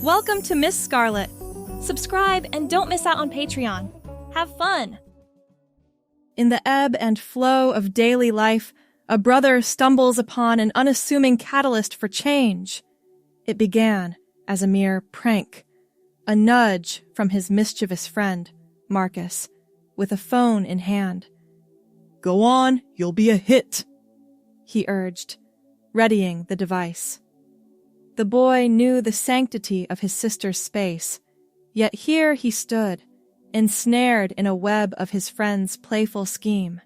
Welcome to Miss Scarlett. Subscribe and don't miss out on Patreon. Have fun! In the ebb and flow of daily life, a brother stumbles upon an unassuming catalyst for change. It began as a mere prank, a nudge from his mischievous friend, Marcus, with a phone in hand. "Go on, you'll be a hit," he urged, readying the device. The boy knew the sanctity of his sister's space, yet here he stood, ensnared in a web of his friend's playful scheme.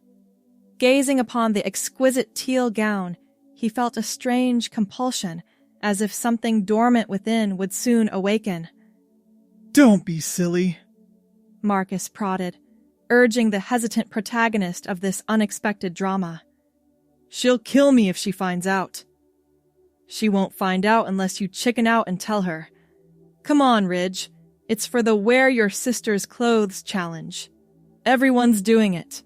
Gazing upon the exquisite teal gown, he felt a strange compulsion, as if something dormant within would soon awaken. "Don't be silly," Marcus prodded, urging the hesitant protagonist of this unexpected drama. "She'll kill me if she finds out." "She won't find out unless you chicken out and tell her. Come on, Ridge. It's for the Wear Your Sister's Clothes challenge. Everyone's doing it."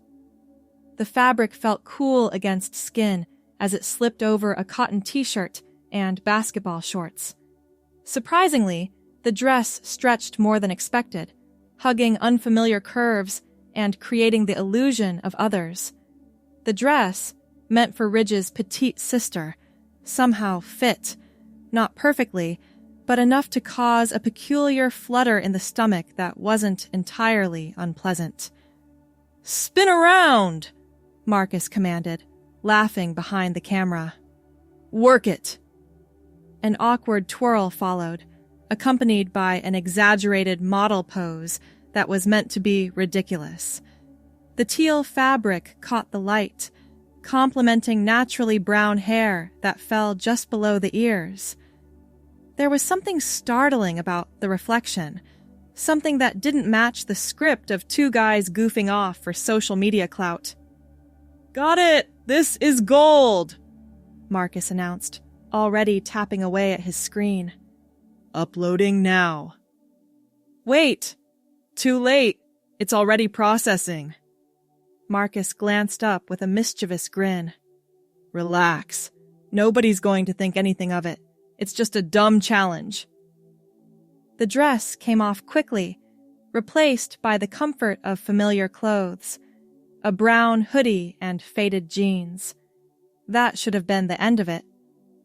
The fabric felt cool against skin as it slipped over a cotton t-shirt and basketball shorts. Surprisingly, the dress stretched more than expected, hugging unfamiliar curves and creating the illusion of others. The dress, meant for Ridge's petite sister, somehow fit, not perfectly, but enough to cause a peculiar flutter in the stomach that wasn't entirely unpleasant. "Spin around!" Marcus commanded, laughing behind the camera. "Work it!" An awkward twirl followed, accompanied by an exaggerated model pose that was meant to be ridiculous. The teal fabric caught the light, complementing naturally brown hair that fell just below the ears. There was something startling about the reflection, something that didn't match the script of two guys goofing off for social media clout. "Got it! This is gold!" Marcus announced, already tapping away at his screen. "Uploading now." "Wait! Too late. It's already processing." Marcus glanced up with a mischievous grin. "Relax. Nobody's going to think anything of it. It's just a dumb challenge." The dress came off quickly, replaced by the comfort of familiar clothes, a brown hoodie and faded jeans. That should have been the end of it,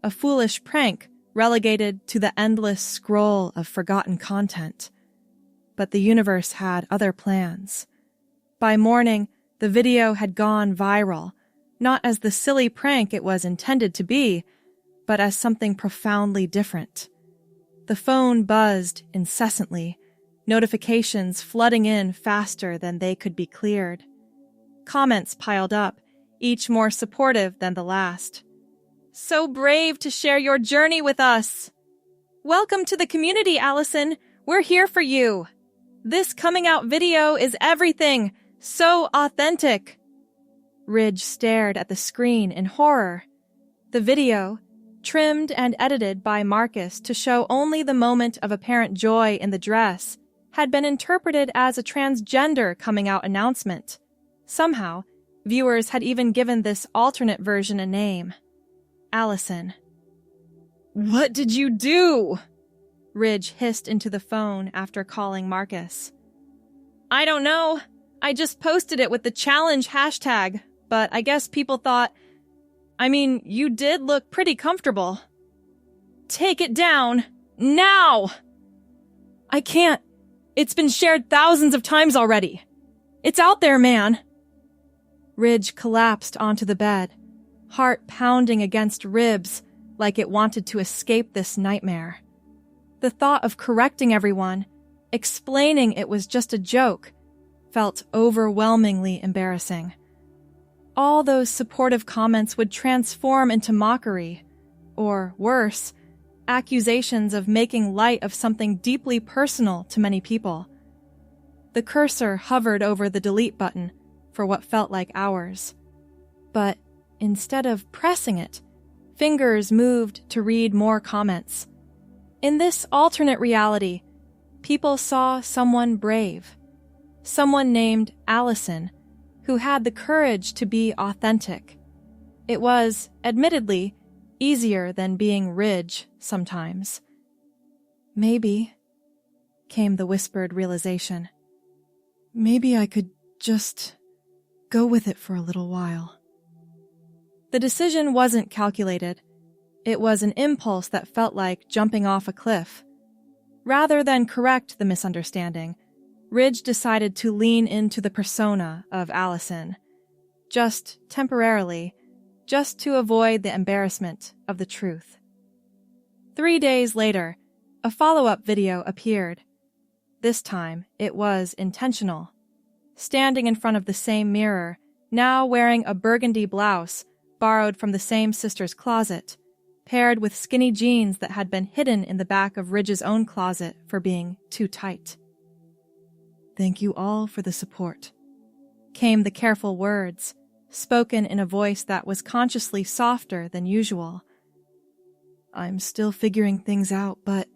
a foolish prank relegated to the endless scroll of forgotten content. But the universe had other plans. By morning, the video had gone viral, not as the silly prank it was intended to be, but as something profoundly different. The phone buzzed incessantly, notifications flooding in faster than they could be cleared. Comments piled up, each more supportive than the last. "So brave to share your journey with us! Welcome to the community, Allison! We're here for you! This coming out video is everything! So authentic!" Ridge stared at the screen in horror. The video, trimmed and edited by Marcus to show only the moment of apparent joy in the dress, had been interpreted as a transgender coming out announcement. Somehow, viewers had even given this alternate version a name. Allison. "What did you do?" Ridge hissed into the phone after calling Marcus. "I don't know. I just posted it with the challenge hashtag, but I guess people thought... you did look pretty comfortable." "Take it down. Now!" "I can't. It's been shared thousands of times already. It's out there, man." Ridge collapsed onto the bed, heart pounding against ribs like it wanted to escape this nightmare. The thought of correcting everyone, explaining it was just a joke, felt overwhelmingly embarrassing. All those supportive comments would transform into mockery, or worse, accusations of making light of something deeply personal to many people. The cursor hovered over the delete button for what felt like hours. But instead of pressing it, fingers moved to read more comments. In this alternate reality, people saw someone brave, someone named Allison, who had the courage to be authentic. It was, admittedly, easier than being Ridge sometimes. Maybe, came the whispered realization. Maybe I could just go with it for a little while. The decision wasn't calculated. It was an impulse that felt like jumping off a cliff. Rather than correct the misunderstanding, Ridge decided to lean into the persona of Allison, just temporarily, just to avoid the embarrassment of the truth. 3 days later, a follow-up video appeared. This time, it was intentional. Standing in front of the same mirror, now wearing a burgundy blouse borrowed from the same sister's closet, paired with skinny jeans that had been hidden in the back of Ridge's own closet for being too tight. "Thank you all for the support," came the careful words, spoken in a voice that was consciously softer than usual. "I'm still figuring things out, but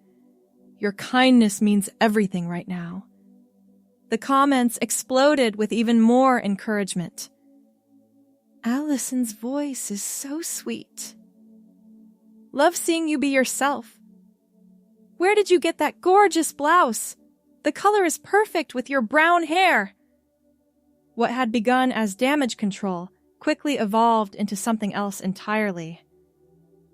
your kindness means everything right now." The comments exploded with even more encouragement. "Allison's voice is so sweet." "Love seeing you be yourself." "Where did you get that gorgeous blouse? The color is perfect with your brown hair." What had begun as damage control quickly evolved into something else entirely.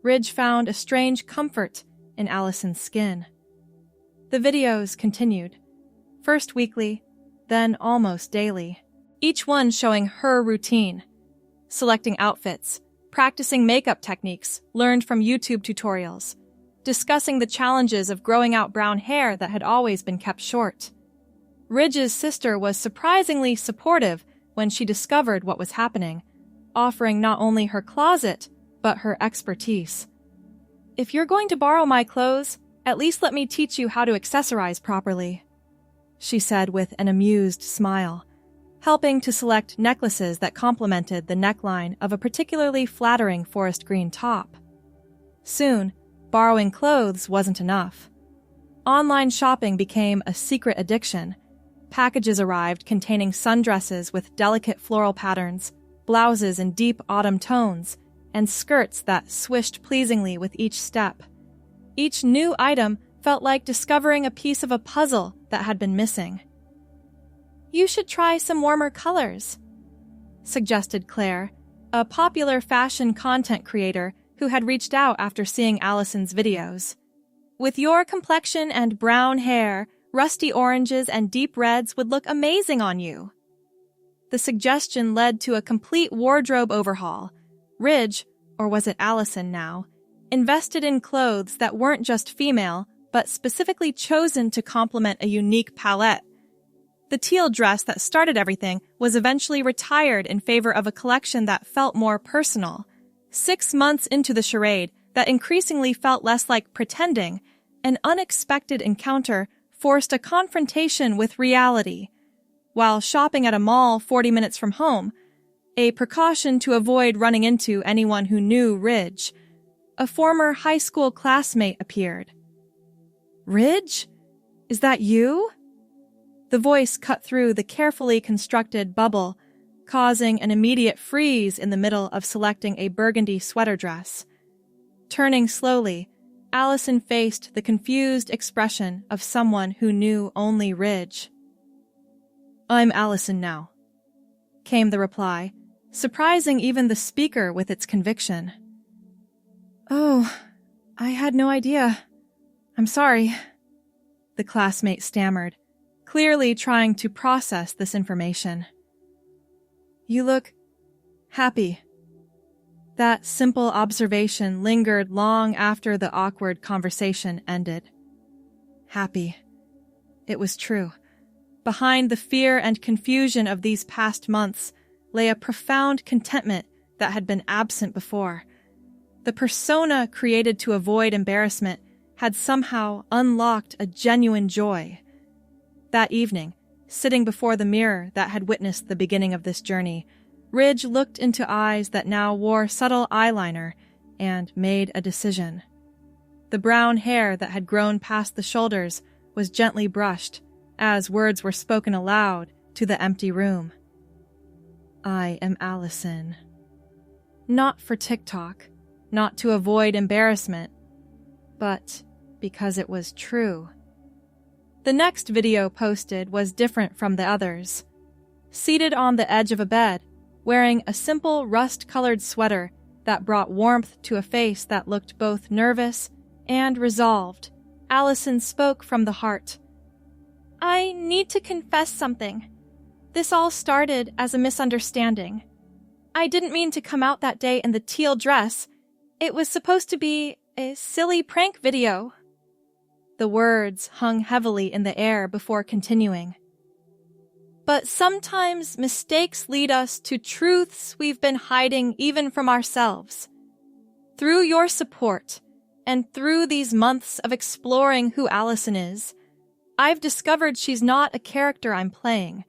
Ridge found a strange comfort in Allison's skin. The videos continued, first weekly, then almost daily, each one showing her routine, selecting outfits, practicing makeup techniques learned from YouTube tutorials, discussing the challenges of growing out brown hair that had always been kept short. Ridge's sister was surprisingly supportive when she discovered what was happening, offering not only her closet, but her expertise. "If you're going to borrow my clothes, at least let me teach you how to accessorize properly," she said with an amused smile, helping to select necklaces that complemented the neckline of a particularly flattering forest green top. Soon, borrowing clothes wasn't enough. Online shopping became a secret addiction. Packages arrived containing sundresses with delicate floral patterns, blouses in deep autumn tones, and skirts that swished pleasingly with each step. Each new item felt like discovering a piece of a puzzle that had been missing. "You should try some warmer colors," suggested Claire, a popular fashion content creator who had reached out after seeing Allison's videos. "With your complexion and brown hair, rusty oranges and deep reds would look amazing on you." The suggestion led to a complete wardrobe overhaul. Ridge, or was it Allison now, invested in clothes that weren't just female, but specifically chosen to complement a unique palette. The teal dress that started everything was eventually retired in favor of a collection that felt more personal. 6 months into the charade, that increasingly felt less like pretending, an unexpected encounter forced a confrontation with reality. While shopping at a mall 40 minutes from home, a precaution to avoid running into anyone who knew Ridge, a former high school classmate appeared. "Ridge? Is that you?" The voice cut through the carefully constructed bubble, causing an immediate freeze in the middle of selecting a burgundy sweater dress. Turning slowly, Allison faced the confused expression of someone who knew only Ridge. "I'm Allison now," came the reply, surprising even the speaker with its conviction. "Oh, I had no idea. I'm sorry," the classmate stammered, clearly trying to process this information. "You look happy." That simple observation lingered long after the awkward conversation ended. Happy. It was true. Behind the fear and confusion of these past months lay a profound contentment that had been absent before. The persona created to avoid embarrassment had somehow unlocked a genuine joy. That evening, sitting before the mirror that had witnessed the beginning of this journey, Ridge looked into eyes that now wore subtle eyeliner and made a decision. The brown hair that had grown past the shoulders was gently brushed as words were spoken aloud to the empty room. "I am Allison." Not for TikTok, not to avoid embarrassment, but because it was true. The next video posted was different from the others. Seated on the edge of a bed, wearing a simple rust-colored sweater that brought warmth to a face that looked both nervous and resolved, Allison spoke from the heart. I need to confess something. This all started as a misunderstanding. I didn't mean to come out that day in the teal dress. It was supposed to be a silly prank video. The words hung heavily in the air before continuing. But sometimes mistakes lead us to truths we've been hiding even from ourselves. Through your support, and through these months of exploring who Allison is, I've discovered she's not a character I'm playing.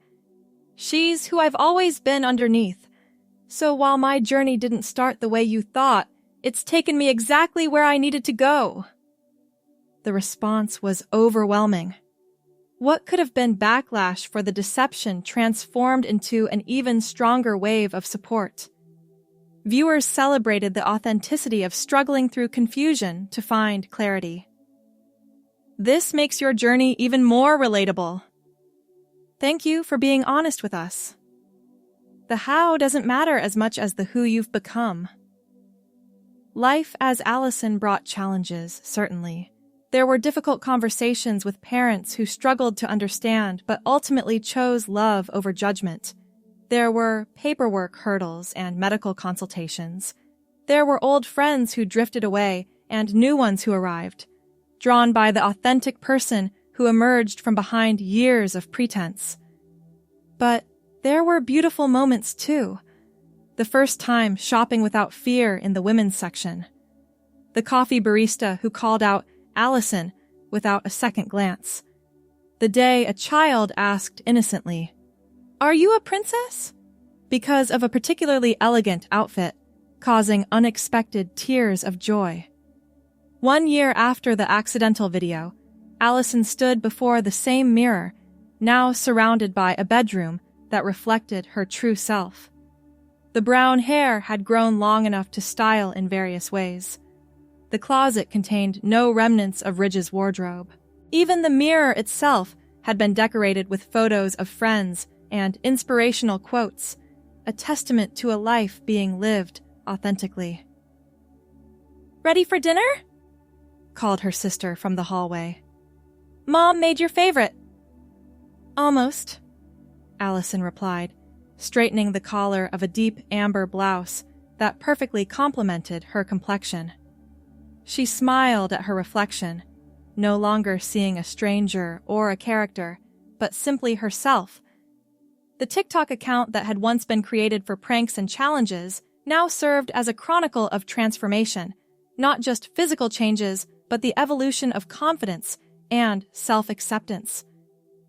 She's who I've always been underneath. So while my journey didn't start the way you thought, it's taken me exactly where I needed to go. The response was overwhelming. What could have been backlash for the deception transformed into an even stronger wave of support. Viewers celebrated the authenticity of struggling through confusion to find clarity. This makes your journey even more relatable. Thank you for being honest with us. The how doesn't matter as much as the who you've become. Life as Allison brought challenges, certainly. There were difficult conversations with parents who struggled to understand but ultimately chose love over judgment. There were paperwork hurdles and medical consultations. There were old friends who drifted away and new ones who arrived, drawn by the authentic person who emerged from behind years of pretense. But there were beautiful moments too. The first time shopping without fear in the women's section. The coffee barista who called out Allison without a second glance. The day a child asked innocently, "Are you a princess?" because of a particularly elegant outfit, causing unexpected tears of joy. 1 year after the accidental video, Allison stood before the same mirror, now surrounded by a bedroom that reflected her true self. The brown hair had grown long enough to style in various ways. The closet contained no remnants of Ridge's wardrobe. Even the mirror itself had been decorated with photos of friends and inspirational quotes, a testament to a life being lived authentically. "Ready for dinner?" called her sister from the hallway. "Mom made your favorite." "Almost," Allison replied, straightening the collar of a deep amber blouse that perfectly complemented her complexion. She smiled at her reflection, no longer seeing a stranger or a character, but simply herself. The TikTok account that had once been created for pranks and challenges now served as a chronicle of transformation, not just physical changes, but the evolution of confidence and self-acceptance.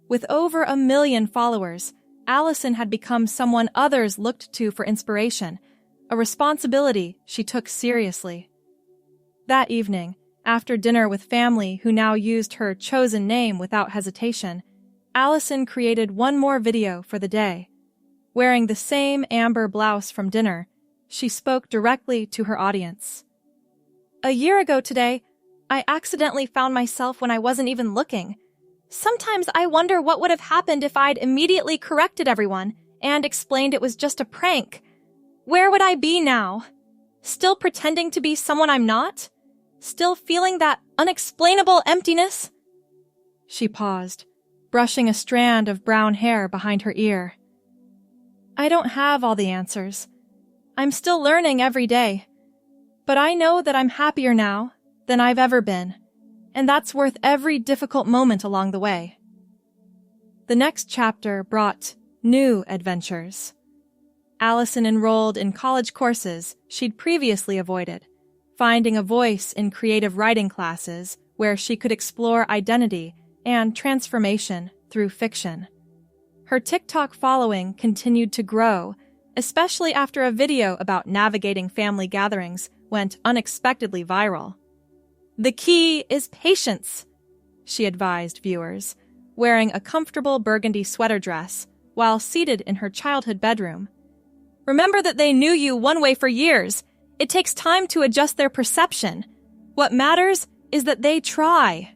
With over 1 million followers, Allison had become someone others looked to for inspiration, a responsibility she took seriously. That evening, after dinner with family who now used her chosen name without hesitation, Allison created one more video for the day. Wearing the same amber blouse from dinner, she spoke directly to her audience. "A year ago today, I accidentally found myself when I wasn't even looking. Sometimes I wonder what would have happened if I'd immediately corrected everyone and explained it was just a prank. Where would I be now? Still pretending to be someone I'm not? Still feeling that unexplainable emptiness?" She paused, brushing a strand of brown hair behind her ear. "I don't have all the answers. I'm still learning every day. But I know that I'm happier now than I've ever been, and that's worth every difficult moment along the way." The next chapter brought new adventures. Allison enrolled in college courses she'd previously avoided, finding a voice in creative writing classes where she could explore identity and transformation through fiction. Her TikTok following continued to grow, especially after a video about navigating family gatherings went unexpectedly viral. "The key is patience," she advised viewers, wearing a comfortable burgundy sweater dress while seated in her childhood bedroom. "Remember that they knew you one way for years. It takes time to adjust their perception. What matters is that they try.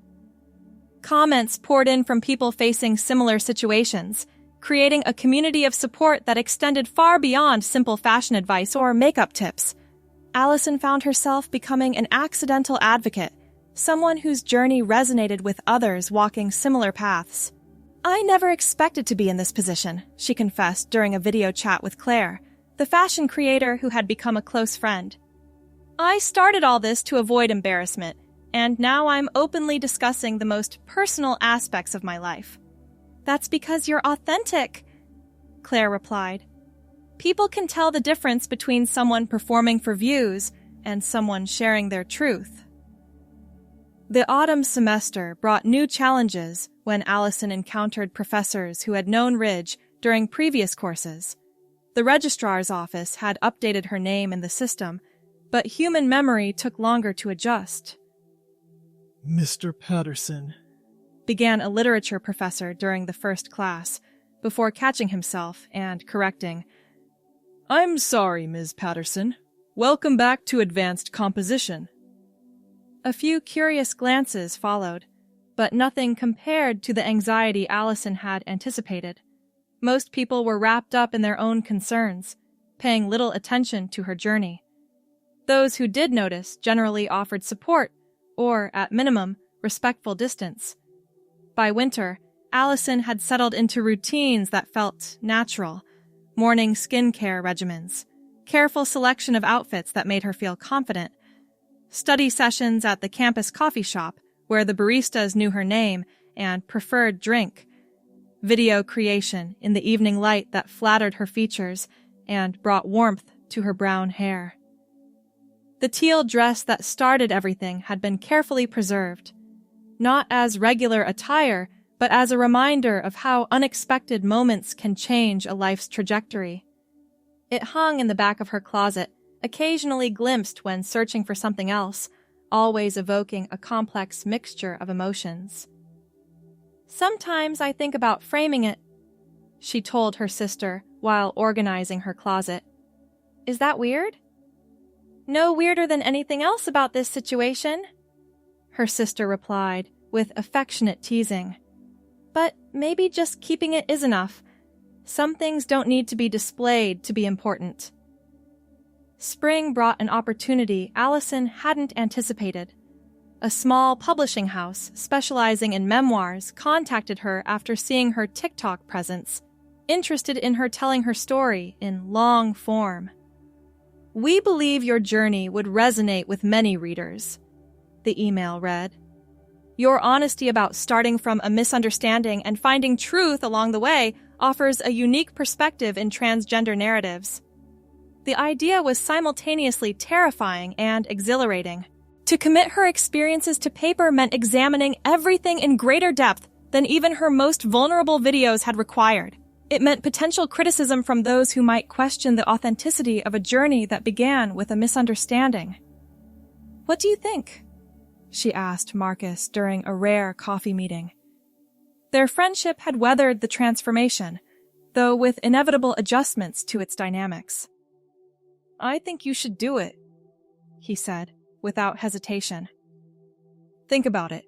Comments poured in from people facing similar situations, creating a community of support that extended far beyond simple fashion advice or makeup tips. Allison found herself becoming an accidental advocate, someone whose journey resonated with others walking similar paths. "I never expected to be in this position," she confessed during a video chat with Claire, the fashion creator who had become a close friend. "I started all this to avoid embarrassment, and now I'm openly discussing the most personal aspects of my life." "That's because you're authentic," Claire replied. "People can tell the difference between someone performing for views and someone sharing their truth." The autumn semester brought new challenges when Allison encountered professors who had known Ridge during previous courses. The registrar's office had updated her name in the system, but human memory took longer to adjust. "Mr. Patterson," began a literature professor during the first class, before catching himself and correcting. "I'm sorry, Ms. Patterson. Welcome back to advanced composition." A few curious glances followed, but nothing compared to the anxiety Allison had anticipated. Most people were wrapped up in their own concerns, paying little attention to her journey. Those who did notice generally offered support, or, at minimum, respectful distance. By winter, Allison had settled into routines that felt natural: morning skincare regimens, careful selection of outfits that made her feel confident, study sessions at the campus coffee shop where the baristas knew her name and preferred drink, video creation in the evening light that flattered her features and brought warmth to her brown hair. The teal dress that started everything had been carefully preserved, not as regular attire, but as a reminder of how unexpected moments can change a life's trajectory. It hung in the back of her closet, occasionally glimpsed when searching for something else, always evoking a complex mixture of emotions. "Sometimes I think about framing it," she told her sister while organizing her closet. "Is that weird?" "No weirder than anything else about this situation," her sister replied with affectionate teasing. "But maybe just keeping it is enough. Some things don't need to be displayed to be important." Spring brought an opportunity Allison hadn't anticipated. A small publishing house specializing in memoirs contacted her after seeing her TikTok presence, interested in her telling her story in long form. "We believe your journey would resonate with many readers," the email read. "Your honesty about starting from a misunderstanding and finding truth along the way offers a unique perspective in transgender narratives." The idea was simultaneously terrifying and exhilarating. To commit her experiences to paper meant examining everything in greater depth than even her most vulnerable videos had required. It meant potential criticism from those who might question the authenticity of a journey that began with a misunderstanding. "What do you think?" she asked Marcus during a rare coffee meeting. Their friendship had weathered the transformation, though with inevitable adjustments to its dynamics. "I think you should do it," he said, without hesitation. "Think about it.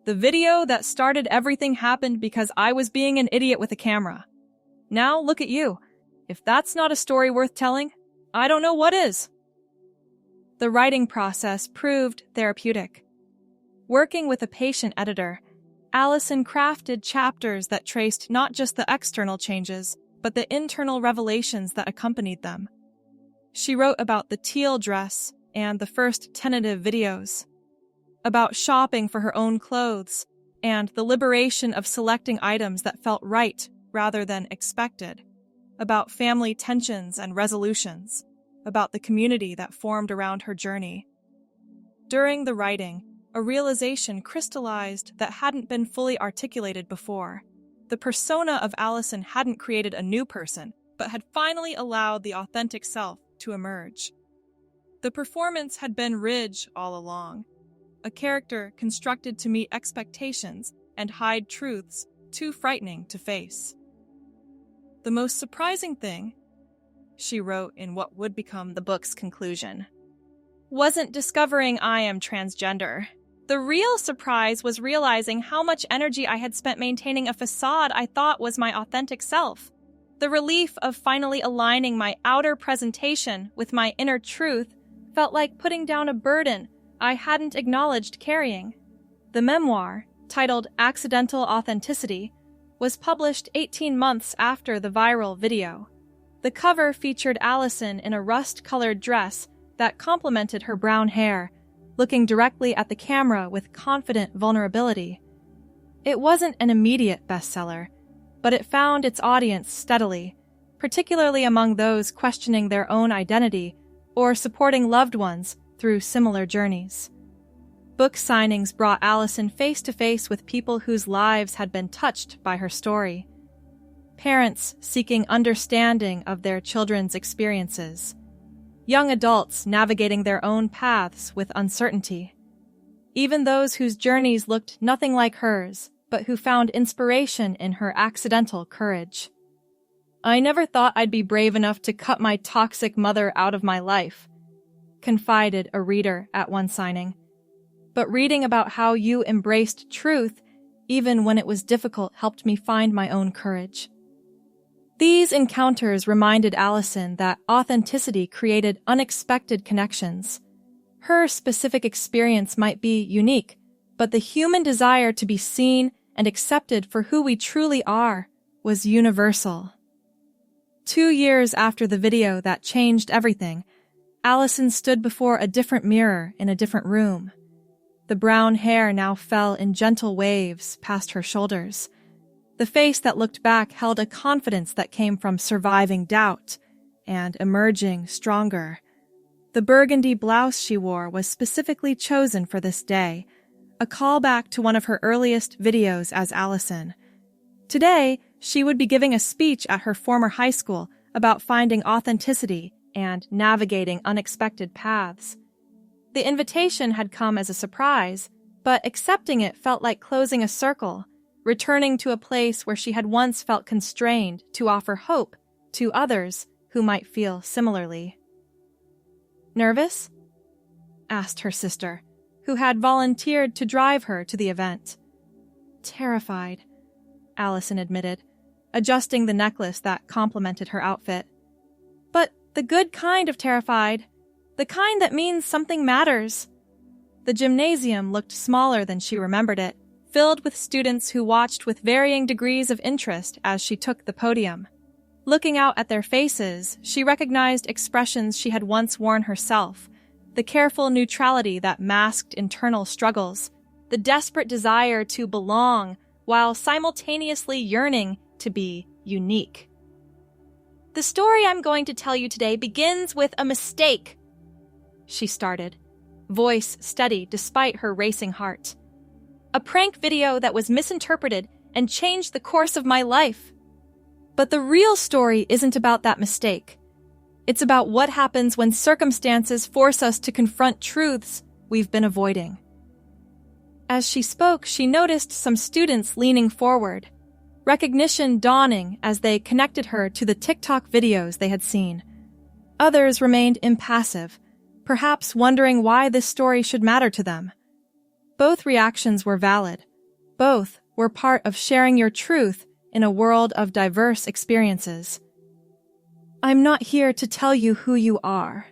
The video that started everything happened because I was being an idiot with a camera. Now look at you. If that's not a story worth telling, I don't know what is." The writing process proved therapeutic. Working with a patient editor, Allison crafted chapters that traced not just the external changes, but the internal revelations that accompanied them. She wrote about the teal dress and the first tentative videos, about shopping for her own clothes, and the liberation of selecting items that felt right rather than expected, about family tensions and resolutions, about the community that formed around her journey. During the writing, a realization crystallized that hadn't been fully articulated before. The persona of Allison hadn't created a new person, but had finally allowed the authentic self to emerge. The performance had been Ridge all along, a character constructed to meet expectations and hide truths too frightening to face. "The most surprising thing," she wrote in what would become the book's conclusion, "wasn't discovering I am transgender. The real surprise was realizing how much energy I had spent maintaining a facade I thought was my authentic self. The relief of finally aligning my outer presentation with my inner truth felt like putting down a burden I hadn't acknowledged carrying. The memoir, titled Accidental Authenticity, was published 18 months after the viral video. The cover featured Allison in a rust-colored dress that complemented her brown hair, looking directly at the camera with confident vulnerability. It wasn't an immediate bestseller, but it found its audience steadily, particularly among those questioning their own identity or supporting loved ones through similar journeys. Book signings brought Allison face-to-face with people whose lives had been touched by her story. Parents seeking understanding of their children's experiences. Young adults navigating their own paths with uncertainty. Even those whose journeys looked nothing like hers, but who found inspiration in her accidental courage. "I never thought I'd be brave enough to cut my toxic mother out of my life," confided a reader at one signing. "But reading about how you embraced truth, even when it was difficult, helped me find my own courage." These encounters reminded Allison that authenticity created unexpected connections. Her specific experience might be unique, but the human desire to be seen and accepted for who we truly are was universal. 2 years after the video that changed everything, Allison stood before a different mirror in a different room. The brown hair now fell in gentle waves past her shoulders. The face that looked back held a confidence that came from surviving doubt and emerging stronger. The burgundy blouse she wore was specifically chosen for this day, a callback to one of her earliest videos as Allison. Today, she would be giving a speech at her former high school about finding authenticity and navigating unexpected paths. The invitation had come as a surprise, but accepting it felt like closing a circle, returning to a place where she had once felt constrained to offer hope to others who might feel similarly. "Nervous?" asked her sister, who had volunteered to drive her to the event. "Terrified," Allison admitted, adjusting the necklace that complemented her outfit. "But the good kind of terrified, the kind that means something matters." The gymnasium looked smaller than she remembered it, filled with students who watched with varying degrees of interest as she took the podium. Looking out at their faces, she recognized expressions she had once worn herself, the careful neutrality that masked internal struggles, the desperate desire to belong while simultaneously yearning to be unique. "The story I'm going to tell you today begins with a mistake," she started, voice steady despite her racing heart. "A prank video that was misinterpreted and changed the course of my life. But the real story isn't about that mistake. It's about what happens when circumstances force us to confront truths we've been avoiding." As she spoke, she noticed some students leaning forward, recognition dawning as they connected her to the TikTok videos they had seen. Others remained impassive, perhaps wondering why this story should matter to them. Both reactions were valid. Both were part of sharing your truth in a world of diverse experiences. "I'm not here to tell you who you are,"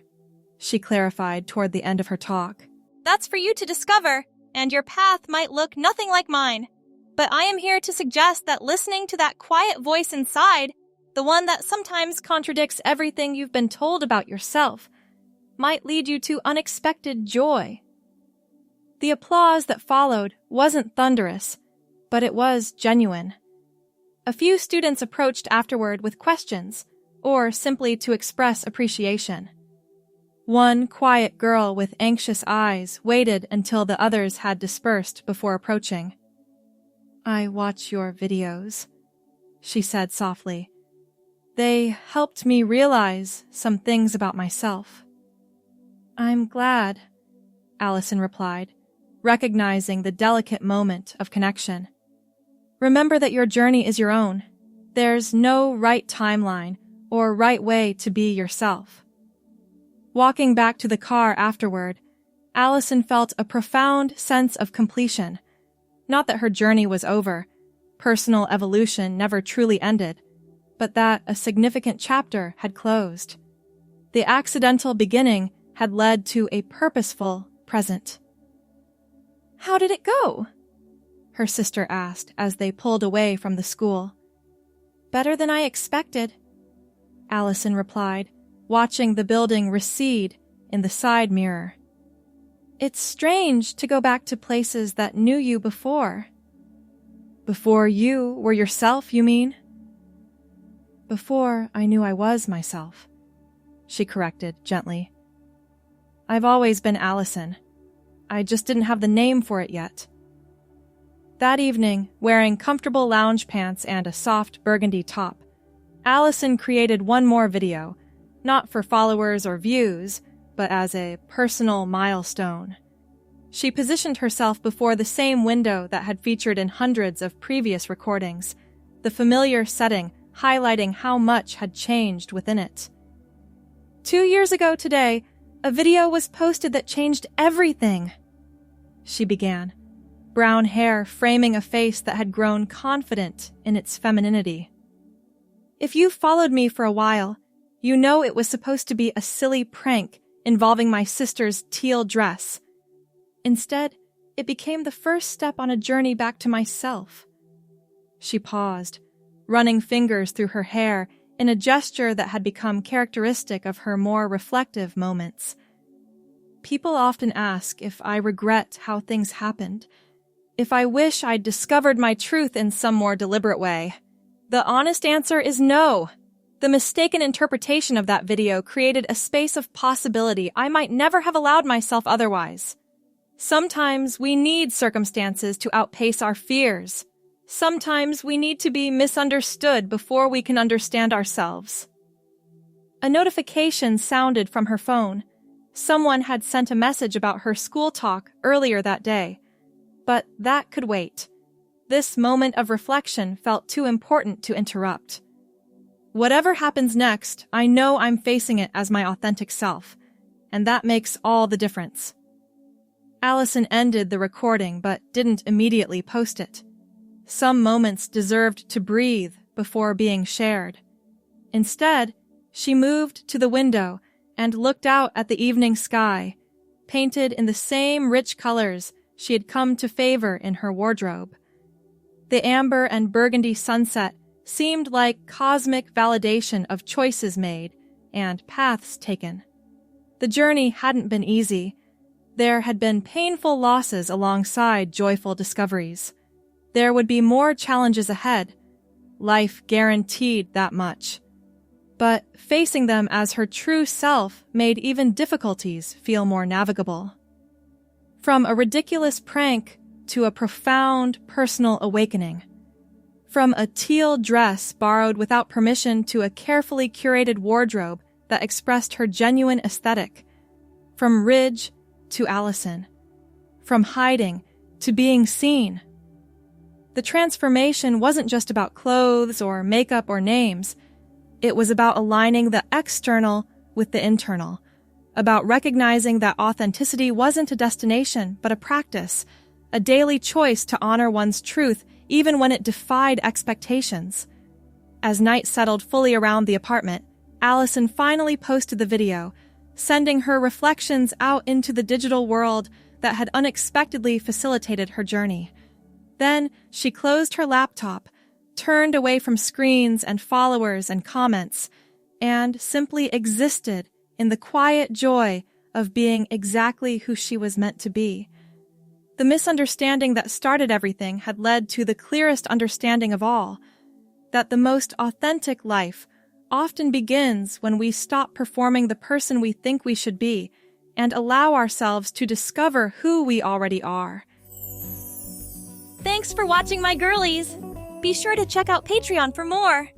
she clarified toward the end of her talk. "That's for you to discover, and your path might look nothing like mine. But I am here to suggest that listening to that quiet voice inside, the one that sometimes contradicts everything you've been told about yourself, might lead you to unexpected joy." The applause that followed wasn't thunderous, but it was genuine. A few students approached afterward with questions, or simply to express appreciation. One quiet girl with anxious eyes waited until the others had dispersed before approaching. "I watch your videos," she said softly. "They helped me realize some things about myself." "I'm glad," Allison replied, recognizing the delicate moment of connection. "Remember that your journey is your own. There's no right timeline or right way to be yourself." Walking back to the car afterward, Allison felt a profound sense of completion. Not that her journey was over, personal evolution never truly ended, but that a significant chapter had closed. The accidental beginning had led to a purposeful present. "How did it go?" her sister asked as they pulled away from the school. "Better than I expected," Allison replied, watching the building recede in the side mirror. "It's strange to go back to places that knew you before." "Before you were yourself, you mean?" "Before I knew I was myself," she corrected gently. "I've always been Allison. I just didn't have the name for it yet." That evening, wearing comfortable lounge pants and a soft burgundy top, Allison created one more video, not for followers or views, but as a personal milestone. She positioned herself before the same window that had featured in hundreds of previous recordings, the familiar setting highlighting how much had changed within it. 2 years ago today, a video was posted that changed everything, she began, brown hair framing a face that had grown confident in its femininity. "If you've followed me for a while, you know it was supposed to be a silly prank involving my sister's teal dress. Instead, it became the first step on a journey back to myself." She paused, running fingers through her hair in a gesture that had become characteristic of her more reflective moments. "People often ask if I regret how things happened, if I wish I'd discovered my truth in some more deliberate way. The honest answer is no. The mistaken interpretation of that video created a space of possibility I might never have allowed myself otherwise. Sometimes we need circumstances to outpace our fears. Sometimes we need to be misunderstood before we can understand ourselves." A notification sounded from her phone. Someone had sent a message about her school talk earlier that day. But that could wait. This moment of reflection felt too important to interrupt. "Whatever happens next, I know I'm facing it as my authentic self, and that makes all the difference." Allison ended the recording but didn't immediately post it. Some moments deserved to breathe before being shared. Instead, she moved to the window and looked out at the evening sky, painted in the same rich colors she had come to favor in her wardrobe. The amber and burgundy sunset seemed like cosmic validation of choices made and paths taken. The journey hadn't been easy. There had been painful losses alongside joyful discoveries. There would be more challenges ahead. Life guaranteed that much. But facing them as her true self made even difficulties feel more navigable. From a ridiculous prank to a profound personal awakening. From a teal dress borrowed without permission to a carefully curated wardrobe that expressed her genuine aesthetic. From Ridge to Allison. From hiding to being seen. The transformation wasn't just about clothes or makeup or names. It was about aligning the external with the internal, about recognizing that authenticity wasn't a destination, but a practice, a daily choice to honor one's truth even when it defied expectations. As night settled fully around the apartment, Allison finally posted the video, sending her reflections out into the digital world that had unexpectedly facilitated her journey. Then she closed her laptop, turned away from screens and followers and comments, and simply existed in the quiet joy of being exactly who she was meant to be. The misunderstanding that started everything had led to the clearest understanding of all, that the most authentic life often begins when we stop performing the person we think we should be and allow ourselves to discover who we already are. Thanks for watching, my girlies! Be sure to check out Patreon for more!